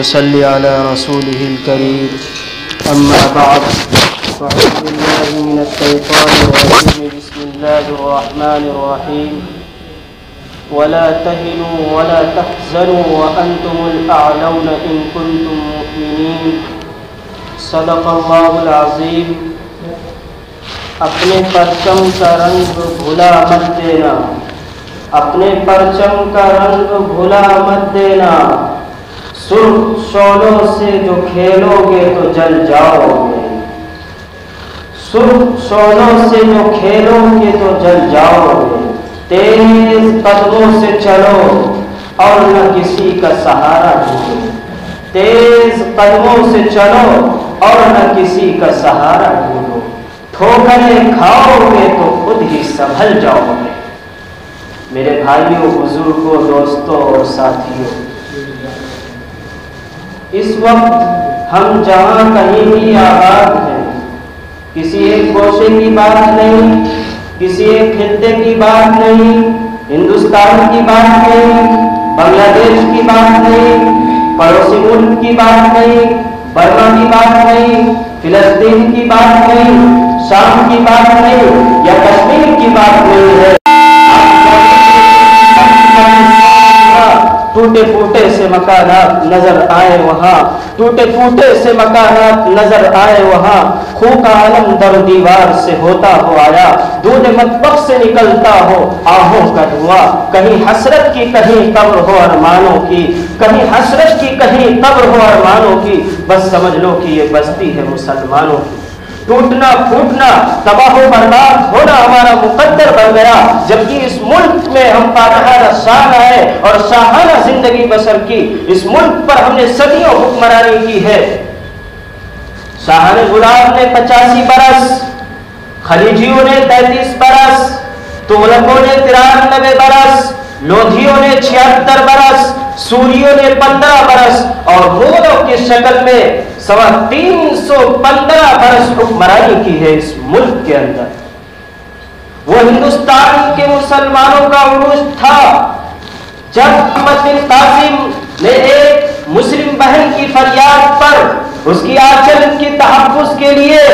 وصل على رسوله الكريم أما بعد فأعوذ بالله من الشيطان الرجيم بسم الله الرحمن الرحيم ولا تهنوا ولا تحزنوا وأنتم الأعلون إن كنتم مؤمنين صدق الله العظيم. اپنے پرچم کا رنگ بھلا مت دینا، اپنے پرچم کا رنگ بھلا مت دینا، سرخ شعلوں سے جو کھیلو گے تو جل جاؤ گے، سرخ شعلوں سے جو کھیلو گے تو جل جاؤ گے. تیز قدموں سے چلو اور نہ کسی کا سہارا ڈھونڈو، تیز قدموں سے چلو اور نہ کسی کا سہارا ڈھونڈو، ٹھوکریں کھاؤ گے تو خود ہی سنبھل جاؤ گے. میرے بھائیوں، بزرگوں، دوستوں اور ساتھیوں، اس وقت ہم جہاں کہیں بھی آباد ہیں، کسی ایک گوشے کی بات نہیں، کسی ایک خطے کی بات نہیں، ہندوستان کی بات نہیں، بنگلہ دیش کی بات نہیں، پڑوسی ملک کی بات نہیں، برما کی بات نہیں، فلسطین کی بات نہیں، شام کی بات نہیں، یا کشمیر کی بات نہیں ہے. ٹوٹے پھوٹے سے مکانات نظر آئے وہاں، ٹوٹے پھوٹے سے مکانات نظر آئے وہاں، خوں کا عالم در دیوار سے ہوتا ہو آیا، دودھ مطبخ سے نکلتا ہو آہوں کا دھواں. کہیں حسرت کی کہیں قبر ہو ارمانوں کی، کہیں حسرت کی کہیں قبر ہو ارمانوں کی، بس سمجھ لو کہ یہ بستی ہے مسلمانوں کی. ٹوٹنا پھوٹنا تباہ و برباد ہونا ہمارا مقدر بن گیا، جبکہ اس ملک میں ہم پادشاہ شان آئے اور شاہانہ زندگی بسر کی. اس ملک پر ہم نے صدیوں حکمرانی کی ہے. شاہان غلام نے 85 برس، خلیجیوں نے 33 برس، تغلقوں نے 93 برس، لودھیوں نے 76 برس، سوریوں نے 15 برس اور مغلوں کی شکل میں 315 برس حکمرانی کی ہے اس ملک کے اندر. وہ ہندوستان کے مسلمانوں کا عروج تھا جب محمد بن قاسم نے ایک مسلم بہن کی فریاد پر اس کی آنچل کی تحفظ کے لیے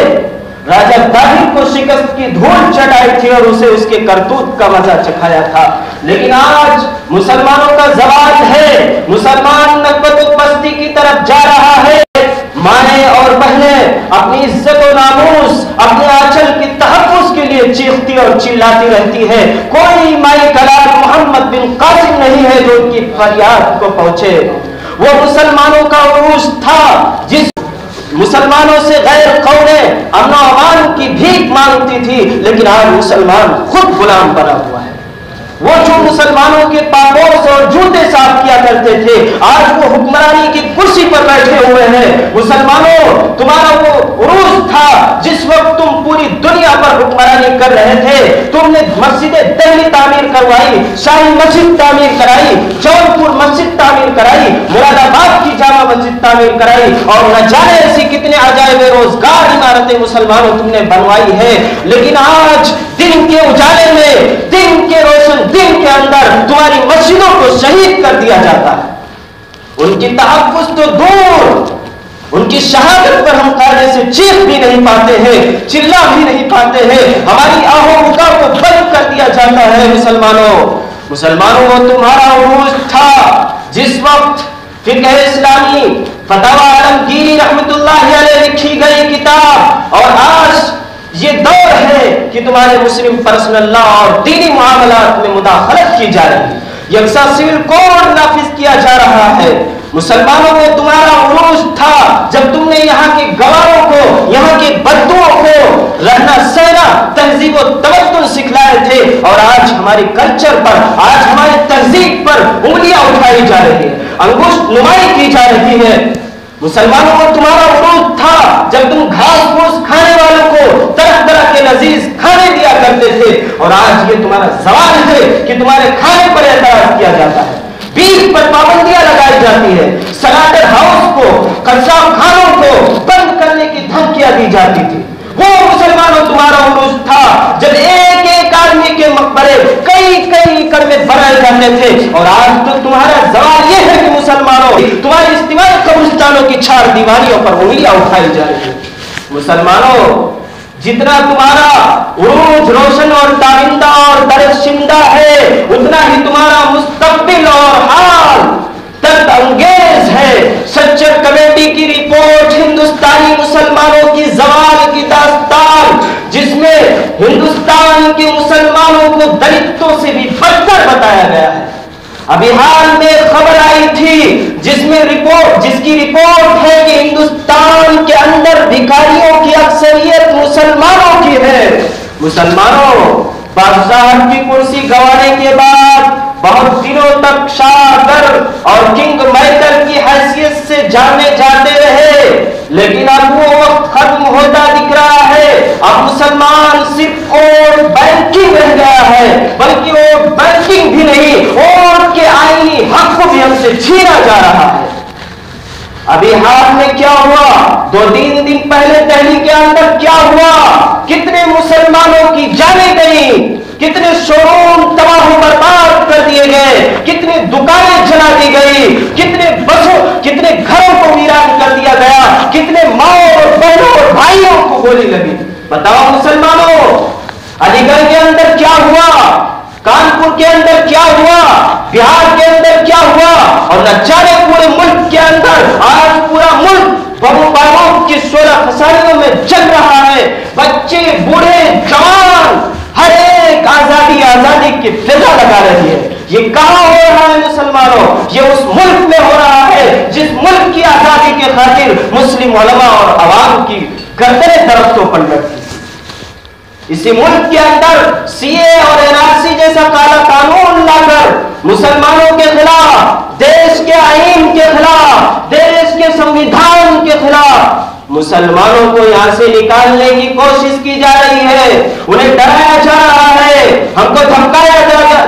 راجہ طاہر کو شکست کی دھول چٹائی تھی اور اسے اس کے کرتوت کا مزہ چکھایا تھا. لیکن آج مسلمانوں کا زوال ہے، مسلمان نکبت و پستی کی طرف جا رہا ہے. مائیں اور بہنیں اپنی عزت و ناموس، اپنے آنچل کی تحفظ کے لیے چیختی اور چلاتی رہتی ہے. کوئی مائی کلام محمد بن قاسم نہیں ہے جو ان کی فریاد کو پہنچے. وہ مسلمانوں کا عروج تھا جس مسلمانوں سے غیر قومیں امن و امان کی بھیک مانگتی تھی، لیکن آج مسلمان خود غلام بنا ہوا ہے. وہ جو مسلمانوں کے پاپوش اور جوتے صاف کیا کرتے تھے، آج وہ حکمرانی کی کرسی پر بیٹھے ہوئے ہیں. مسلمانوں، تمہارا وہ عروج تھا جس وقت تم پوری دنیا پر حکمرانی کر رہے تھے. تم نے مسجد دہلی تعمیر کروائی، شاہی مسجد تعمیر کرائی، جونپور مسجد تعمیر کرائی، مراد آباد کی جامع مسجد تعمیر کرائی اور نہ جانے ایسی کتنے عجائب روزگار عمارتیں مسلمانوں تم نے بنوائی ہے. لیکن آج دن کے اجالے میں، دن کے روشن دن کے اندر تمہاری مسجدوں کو شہید کر دیا جاتا ہے. ان کی تحفظ تو دور، ان کی شہادت پر ہم قاعدے سے چیخ بھی نہیں پاتے ہیں، چلا بھی نہیں پاتے ہیں. ہماری آہو بکا کو بند کر دیا جاتا ہے. مسلمانوں وہ تمہارا عروج تھا جس وقت فقہ اسلامی فتاوی عالمگیری رحمت اللہ علیہ لکھی گئی کتاب، اور آج یہ دور ہے کہ تمہارے مسلم پرسنل لا اور دینی معاملات میں مداخلت کی جا رہی ہے. یکساں سول کوڈ نافذ کیا جا رہا ہے. مسلمانوں کو تمہارا عروج تھا جب تم نے یہاں کے گواروں کو، یہاں کے بدوؤں کو رہنا سہنا، تہذیب و تمدن سکھلائے تھے. اور آج ہماری کلچر پر، آج ہماری تہذیب پر انگلیاں اٹھائی جا رہی ہیں، انگشت نمائی کی جا رہی ہے. مسلمانوں کو تمہارا عروج تھا جب تم گھاس پھوس کھانے والوں کو طرح طرح کے لذیذ کھانے دیا کرتے تھے. اور آج یہ تمہارا زوال ہے کہ تمہارے کھانے پر اعتراض کیا جاتا ہے، بیف پر پابندیاں لگائی جاتی ہے، سلاٹر ہاؤس کو، قصاب خانوں کو بند کرنے کی دھمکیاں دی جاتی تھی. وہ مسلمانوں تمہارا عروج تھا جب ایک ایک آدمی کے مقبرے کئی ایکڑ میں بنائے جاتے تھے. اور آج تو تمہارا زوال یہ ہے کہ مسلمانوں تمہاری اجتماعی قبر की चार दीवारियों पर उंगलियां उठाई जा रही है। मुसलमानों, जितना तुम्हारा उरूज रोशन और ताविंदा और दरशिंदा है, उतना ही तुम्हारा मुस्तकबिल और हाल दर्द अंगेज है। सच्चर कमेटी की रिपोर्ट हिंदुस्तानी मुसलमानों की जवाल की दास्तान, जिसमें हिंदुस्तान के मुसलमानों को दलितों से भी बदतर बताया गया है। अभी हाल में खबर आई थी जिसकी रिपोर्ट है कि हिंदुस्तान के अंदर भिखारियों की अक्सरियत मुसलमानों की है। मुसलमानों, बादशाह की कुर्सी गंवाने के बाद बहुत दिनों तक शाहगर और किंग मैकर की हैसियत से जाने जाते रहे, लेकिन अब वो वक्त खत्म होता दिख रहा है। अब मुसलमान सिर्फ वोट बैंकिंग रह गया है, बल्कि वोट बैंकिंग भी नहीं, वोट के आईनी हक को भी हमसे छीना जा रहा है। अभी हाल में क्या हुआ, 2-3 दिन पहले दिल्ली के अंदर क्या हुआ, कितने मुसलमानों की जानें गई, कितने शोरूम तबाह बर्बाद कर दिए गए, कितनी दुकानें जला दी गई, कितने घरों को वीरान कर दिया गया, कितने माँ और बहनों और भाइयों को गोली लगी। बताओ मुसलमानों, अलीगढ़ के अंदर क्या हुआ, कानपुर के अंदर क्या हुआ, बिहार के अंदर क्या हुआ, और न जाने पूरे मुल्क के अंदर आज पूरा मुल्क बमों बारूद की 16 फसानियों में जल रहा है। बच्चे, बूढ़े, जवान, हर एक आजादी की फिजा लगा रही है। ये कहां हो रहा है मुसलमानों? ये उस मुल्क में हो रहा है जिस मुल्क की आजादी के खातिर मुस्लिम उलमा और अवाम की गर्दनें दरख्तों पर लटकी। इसी मुल्क के अंदर सीए और एनआरसी जैसा काला कानून लाकर मुसलमानों के खिलाफ, देश के आईन के खिलाफ, देश के संविधान के खिलाफ मुसलमानों को यहां से निकालने की कोशिश की जा रही है। उन्हें डराया जा रहा है, हमको धमकाया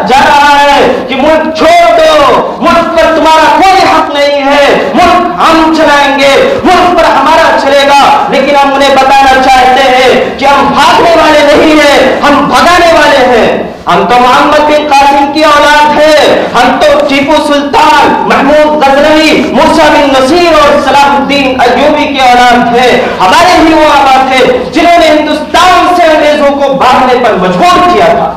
जा रहा है कि मुल्क छोड़ दो, मुल्क पर तुम्हारा कोई हक नहीं है, मुल्क हम चलाएंगे, मुल्क पर हमारा चलेगा। लेकिन हम उन्हें बताना चाहते हैं कि हम भागने वाले नहीं हैं, हम भगाने वाले हैं। हम तो मोहम्मद बिन कासिम की औलाद है, हम तो टीपू सुल्तान, महमूद गजनवी, मूसा बिन नसीर और सलाहुद्दीन अय्यूबी की औलाद है। हमारे ही वो आबाद थे जिन्होंने हिंदुस्तान से अंग्रेजों को भागने पर मजबूर किया था।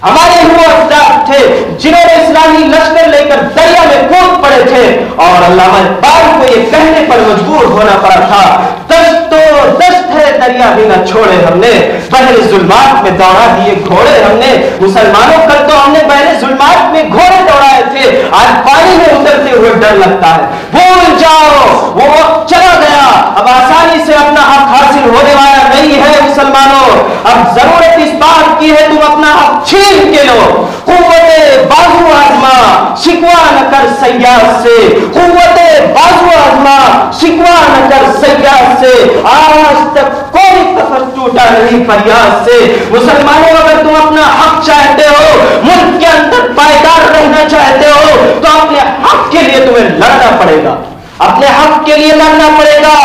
हमारे वो अफदाद थे जिन्होंने इस्लामी लश्कर लेकर दरिया में कूद पड़े थे और अल्लामा इकबाल को ये कहने पर मजबूर होना पड़ा था, दस्त तो दस्त है दरिया भी न छोड़े हमने, बहरे जुल्मात में दौड़ा दिए घोड़े हमने। मुसलमानों, कल तो हमने बहरे जुल्मात में घोड़े दौड़ाए थे, आज पानी में उतरते हुए डर लगता है। भूल जाओ, वो वक्त चला गया, अब आसानी से अपना हक हासिल होने वाला नहीं है मुसलमानों। अब जरूरत इस बात की है तुम अपना हक छीन के लो। कुव्वते बाजू आजमा, शिकवा न कर सय्याद से, कुव्वते बाजू आजमा, शिकवा न कर सय्याद से। आज तक कोई कफन टूटा नहीं फरियाद से। मुसलमानों, अगर तुम अपना हक चाहते हो, मुल्क के अंदर पायदार रहना चाहते हो, तो अपने हक के लिए तुम्हें लड़ना पड़ेगा, अपने हक के लिए लड़ना पड़ेगा।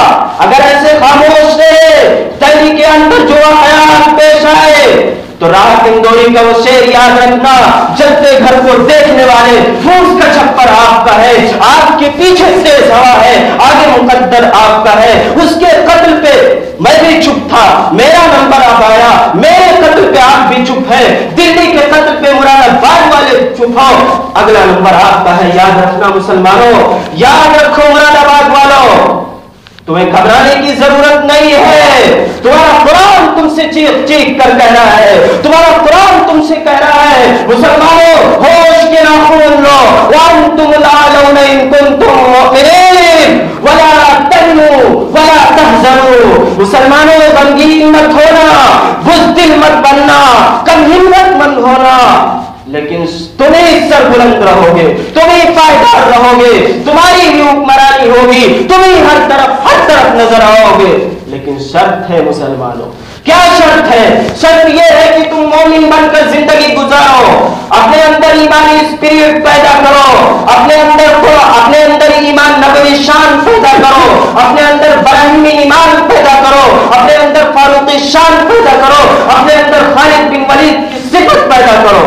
अगर ऐसे खामोश रहे, दिल्ली के अंदर जो हयात पेश आए, तो राहत इंदौरी का वो शेर याद रखना, जलते घर को देखने वाले फूस का छप्पर आपका है, आपके पीछे तेज हवा है, आगे मुकद्दर आपका है। उसके कत्ल पे मैं भी चुप था, मेरा नंबर अब आया, मेरे कत्ल पे आप भी चुप है, दिल्ली के कत्ल पे मुरादाबाद वाले चुप हो, अगला नंबर आपका है। याद रखना मुसलमानों, याद रखो मुरादाबाद वालों, तुम्हें घबराने की जरूरत नहीं है। तुम्हारा कुरान तुमसे चीख कर कह रहा है, तुम्हारा कुरान तुमसे कह रहा है मुसलमानों, होश के नाखून लो, वअंतुम लालौना इन कुंतुम मुमिनीन वला तहनु वला तहज़नु। मुसलमानों, गमगीन मत होना, बुज़दिल मत बनना, कम हिम्मत मत होना, लेकिन तुम ही सरबुलंद रहोगे, तुम ही पायदार रहोगे, तुम्हारी ही हुक्मरानी होगी, तुम ही हर तरफ नजर आओगे। लेकिन शर्त है मुसलमानों, क्या शर्त है? शर्त यह है कि तुम मोमिन बनकर जिंदगी गुजारो, अपने अंदर ईमानी स्पिरिट पैदा करो, अपने अंदर ईमान नबवी शान पैदा करो, अपने अंदर बरहमी ईमान पैदा करो, अपने अंदर फारूकी शान पैदा करो, अपने अंदर खालिद बिन वलीद की सिफत पैदा करो।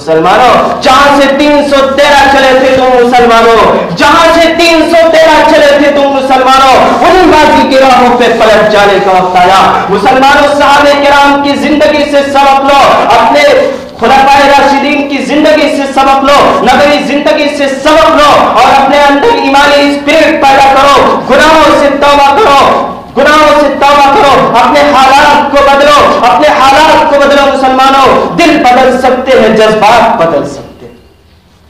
मुसलमानों, जहां से 313 चले थे तुम मुसलमानों, जहां से 313 चले थे तुम मुसलमानों, उन बाकी की राहों पे पलट जाने का वक्त आया। मुसलमानों, सहाबे किराम की जिंदगी से सबक लो, अपने खुलाफाए राशिदीन की जिंदगी से सबक लो, नबवी जिंदगी से सबक लो और अपने अंदर ईमानी स्पिरिट पैदा करो। गुनाहों से तौबा करो, गुनाहों से तौबा करो, अपने हालात को बदलो, अपने हालात को बदलो। मुसलमानों, दिल बदल सकते हैं, जज्बात बदल सकते हैं,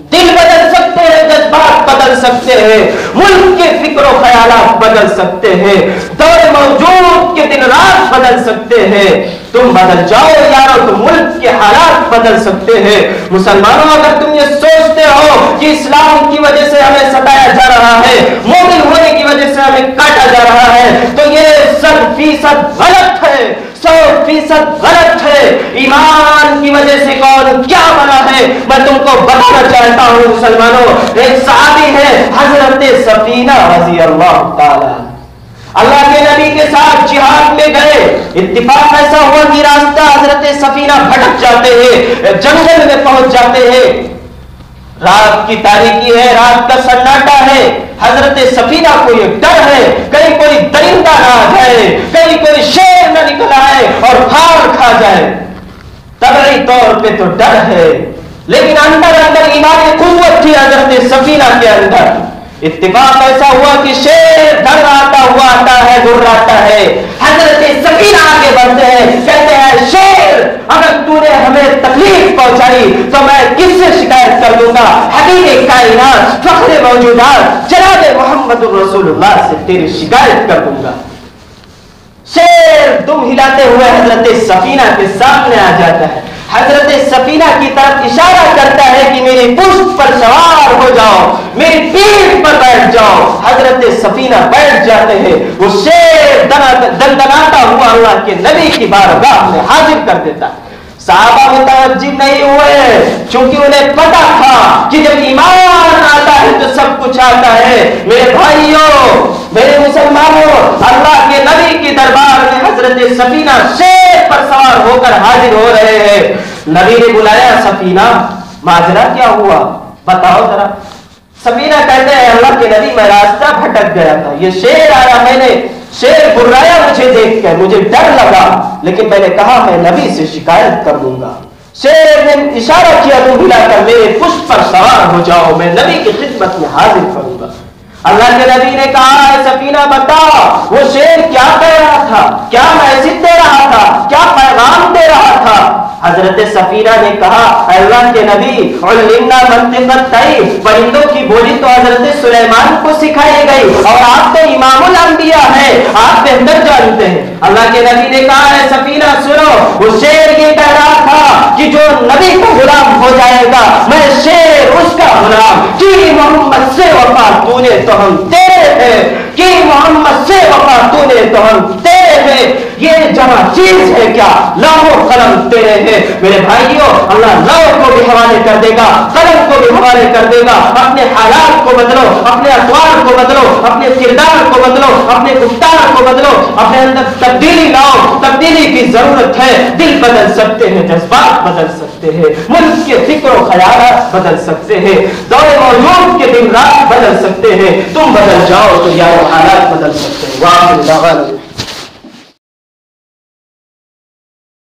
दिल बदल सकते हैं, जज्बात बदल सकते हैं, मुल्क के फिक्र ख्यालात बदल सकते हैं, दौर मौजूद के दिन रात बदल सकते हैं। तुम बदल जाओ यारो तो मुल्क के हालात बदल सकते हैं। मुसलमानों, अगर तुम ये सोचते हो कि इस्लाम की वजह से हमें सताया जा रहा है, मोमिन होने की वजह से हमें काटा जा रहा है, तो ये 100% गलत है, 100% गलत है। ईमान की वजह से कौन क्या बना है मैं तुमको बताना चाहता हूँ। मुसलमानों, एक सहाबी है हजरत सफीना रज़ी अल्लाह ताला, अल्लाह के नबी के साथ जिहाद में गए। इत्तिफाक ऐसा हुआ कि रास्ता हजरत सफीना भटक जाते हैं, जंगल में पहुंच जाते हैं। रात की तारीकी है, रात का सन्नाटा है। हजरत सफीना को ये डर है कहीं कोई दरिंदा ना आ जाए, कहीं कोई शेर न निकल आए और फाड़ खा जाए। तबई तौर पे तो डर है, लेकिन अंदर अंदर ईमान कुव्वत थी हजरत सफीना के अंदर। इत्तिफाक ऐसा हुआ कि शेर धर्राता हुआ आता है, गुर्राता है। हजरत सफीना आगे बढ़ते हैं, कहते हैं शेर, अगर तूने हमें तकलीफ पहुंचाई तो मैं किससे शिकायत कर दूंगा? हबीबे कायनात, फख्रे मौजूदात जनाबे मोहम्मदुर रसूलुल्लाह से तेरी शिकायत कर दूंगा। शेर दुम हिलाते हुए हजरत सफीना के सामने आ जाता है। हजरत सफीना की तरफ इशारा करता है कि मेरी पुष्ट पर सवार हो जाओ, मेरी पीठ पर बैठ जाओ। हजरत सफीना बैठ जाते हैं। वो शेर दंदनाता हुआ अल्लाह के नबी की बारगाह में हाजिर कर देता है। साहबा मुतअज्जिब नहीं हुए, क्योंकि उन्हें पता था कि जब ईमान आता है तो सब कुछ आता है। मेरे भाइयों, मेरे मुसलमानों, अल्लाह के नबी के दरबार में हजरत सफीना शेर पर सवार होकर हाजिर हो रहे हैं। नबी ने बुलाया, सफीना माजरा क्या हुआ, बताओ जरा। सफीना कहते हैं, अल्लाह के नबी मैं रास्ता भटक गया था, ये शेर आया, मैंने शेर बुर्राया मुझे देखकर, मुझे डर लगा, लेकिन मैंने कहा मैं नबी से शिकायत कर दूंगा। शेर ने इशारा किया, तुम हिलाकर मेरे पुष्प पर सवार हो जाओ, मैं नबी की खिदमत में हाजिर करूंगा। अल्लाह के नबी ने कहा, सफीना बताओ वो शेर क्या कह रहा था, क्या मैसेज दे रहा था, क्या पैगाम दे रहा था? हजरत सफीना ने कहा, अल्लाह के नबी, परिंदों की बोली तो हजरत सुलेमान को सिखाई गई और आप तो इमामुल अंबिया है, आप बेहतर जानते हैं। अल्लाह के नबी ने कहा, है सफीना सुनो, वो शेर ये कह रहा था कि जो नबी का गुलाम हो जाएगा मैं शेर उसका गुलाम, कि मोहम्मद से वफा तूने तो हम तेरे हैं, कि मोहम्मद से वफा तूने तो हम तेरे हैं। ये जमा चीज है क्या, लाहो कलम तेरे हैं। मेरे भाइयों, अल्लाह लाहो को भी हवाले कर देगा, कलम को भी हवाले कर देगा। अपने हालात को बदलो, अपने अखबार को बदलो, अपने किरदार को बदलो, अपने गुफ्तार को बदलो, अपने अंदर तब्दीली लाओ। तब्दीली की जरूरत है। दिल बदल सकते हैं, जज्बात बदल सकते हैं, मुल्क के फिक्र ख्यालात बदल सकते हैं, दौर मौजूद के दिन रात बदल सकते हैं। तुम बदल जाओ तो यार हालात बदल सकते हैं। वाह